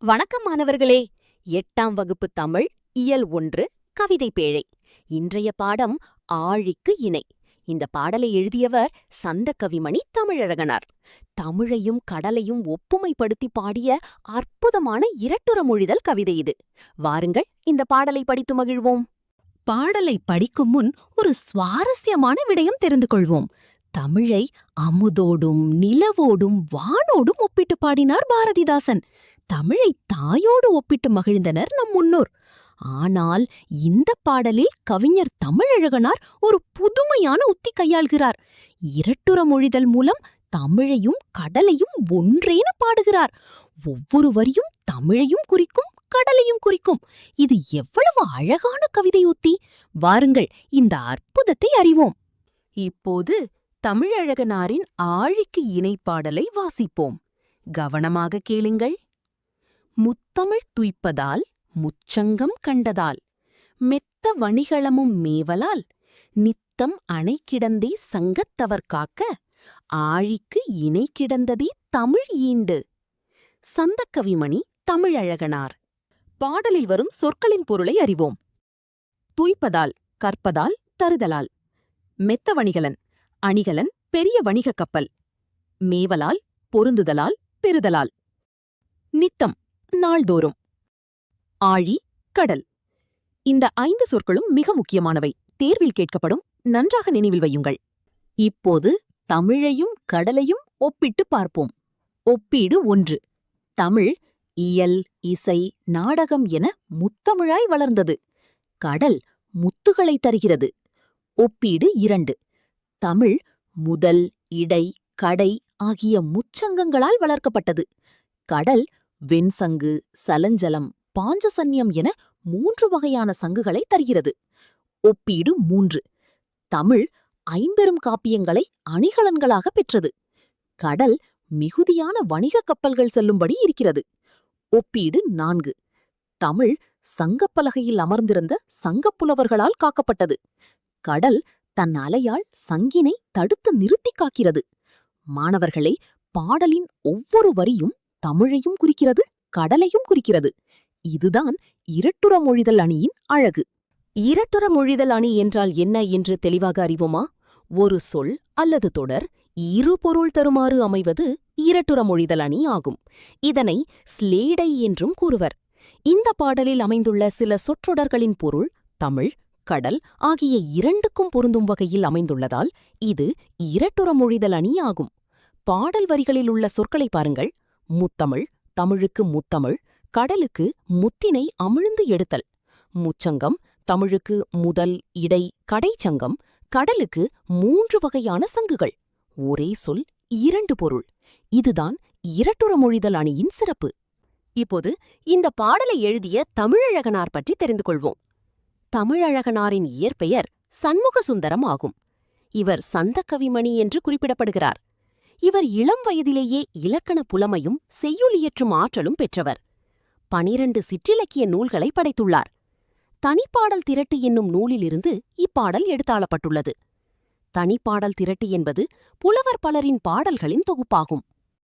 வணக்கம் மாணவர்களே. 8ஆம் வகுப்பு தமிழ் இயல் 1 கவிதை பேழை. இன்றைய பாடம் ஆழிக்கு இணை. இந்த பாடலை எழுதியவர் சந்தக்கவிமணி தமிழழகனார். தமிழையும் கடலையும் ஒப்புமைப்படுத்தி பாடிய அற்புதமான இரட்டுற மொழிதல் கவிதை இது. வாருங்கள் இந்த பாடலை படித்து மகிழ்வோம். பாடலை படிக்கும் முன் ஒரு சுவாரஸ்யமான விடயம் தெரிந்து கொள்வோம். தமிழை அமுதோடும் நிலவோடும் வானோடும் ஒப்பிட்டு பாடினார் பாரதிதாசன். தமிழை தாயோடு ஒப்பிட்டு மகிழ்ந்தனர் நம் முன்னோர். ஆனால் இந்த பாடலில் கவிஞர் தமிழழகனார் ஒரு புதுமையான உத்தி கையாள்கிறார். இரட்டுற மொழிதல் மூலம் தமிழையும் கடலையும் ஒன்றேன பாடுகிறார். ஒவ்வொரு வரியும் தமிழையும் குறிக்கும், கடலையும் குறிக்கும். இது எவ்வளவு அழகான கவிதை உத்தி! வாருங்கள் இந்த அற்புதத்தை அறிவோம். இப்போது தமிழழகனாரின் ஆழிக்கு இணை பாடலை வாசிப்போம். கவனமாக கேளுங்கள். முத்தமிழ் துய்ப்பதால் முச்சங்கம் கண்டதால் மெத்த வணிகளமும் மேவலால் நித்தம் அணை கிடந்தே சங்கத்தவர் காக்க ஆழிக்கு இணை கிடந்ததே தமிழ் ஈண்டு. சந்தக்கவிமணி தமிழழகனார். பாடலில் வரும் சொற்களின் பொருளை அறிவோம். துய்ப்பதால் கற்பதால் தருதலால். மெத்த வணிகலன் அணிகலன் பெரிய வணிகக் கப்பல். மேவலால் பொருந்துதலால் பெறுதலால். நித்தம் நாள்தோறும். ஆழி கடல். இந்த 5 சொற்களும் மிக முக்கியமானவை. தேர்வில் கேட்கப்படும். நன்றாக நினைவில் வையுங்கள். இப்போது தமிழையும் கடலையும் ஒப்பிட்டு பார்ப்போம். ஒப்பீடு 1. தமிழ் இயல், இசை, நாடகம் என முத்தமிழாய் வளர்ந்தது. கடல் முத்துகளை தருகிறது. ஒப்பீடு 2. தமிழ் முதல், இடை, கடை ஆகிய முச்சங்கங்களால் வளர்க்கப்பட்டது. கடல் வெண்சங்கு, சலஞ்சலம், பாஞ்சசன்யம் என 3 வகையான சங்குகளை தருகிறது. ஒப்பீடு 3. தமிழ் 5 காப்பியங்களை அணிகலன்களாக பெற்றது. கடல் மிகுதியான வணிகக் கப்பல்கள் செல்லும்படி இருக்கிறது. ஒப்பீடு 4. தமிழ் சங்கப்பலகையில் அமர்ந்திருந்த சங்கப்புலவர்களால் காக்கப்பட்டது. கடல் தன் அலையால் சங்கினை தடுத்து நிறுத்தி காக்கிறது. மாணவர்களே, பாடலின் ஒவ்வொரு வரியும் தமிழையும் குறிக்கிறது, கடலையும் குறிக்கிறது. இதுதான் இரட்டுற மொழிதல் அணியின் அழகு. இரட்டுற மொழிதல் அணி என்றால் என்ன என்று தெளிவாக அறிவோமா? ஒரு சொல் அல்லது தொடர் இரு பொருள் தருமாறு அமைவது இரட்டுற மொழிதல் அணி ஆகும். இதனை ஸ்லேடை என்றும் கூறுவர். இந்த பாடலில் அமைந்துள்ள சில சொற்றொடர்களின் பொருள் தமிழ், கடல் ஆகிய 2க்கும் பொருந்தும் வகையில் அமைந்துள்ளதால் இது இரட்டுற மொழிதல் அணி ஆகும். பாடல் வரிகளில் உள்ள சொற்களை பாருங்கள். முத்தமிழ் தமிழுக்கு முத்தமிழ், கடலுக்கு முத்தினை அமிழ்ந்து எடுத்தல். முச்சங்கம் தமிழுக்கு முதல், இடை, கடைச்சங்கம், கடலுக்கு 3 வகையான சங்குகள். ஒரே சொல் 2 பொருள். இதுதான் இரட்டுற மொழிதல் அணியின் சிறப்பு. இப்போது இந்த பாடலை எழுதிய தமிழழகனார் பற்றி தெரிந்து கொள்வோம். தமிழழகனாரின் இயற்பெயர் சண்முகசுந்தரம் ஆகும். இவர் சந்தக்கவிமணி என்று குறிப்பிடப்படுகிறார். இவர் இளம் வயதிலேயே இலக்கண புலமையும் செய்யுள் இயற்றும் ஆற்றலும் பெற்றவர். 12 சிற்றிலக்கிய நூல்களை படைத்துள்ளார். தனிப்பாடல் திரட்டு என்னும் நூலிலிருந்து இப்பாடல் எடுத்தாளப்பட்டுள்ளது. தனிப்பாடல் திரட்டு என்பது புலவர் பலரின் பாடல்களின் தொகுப்பாகும்.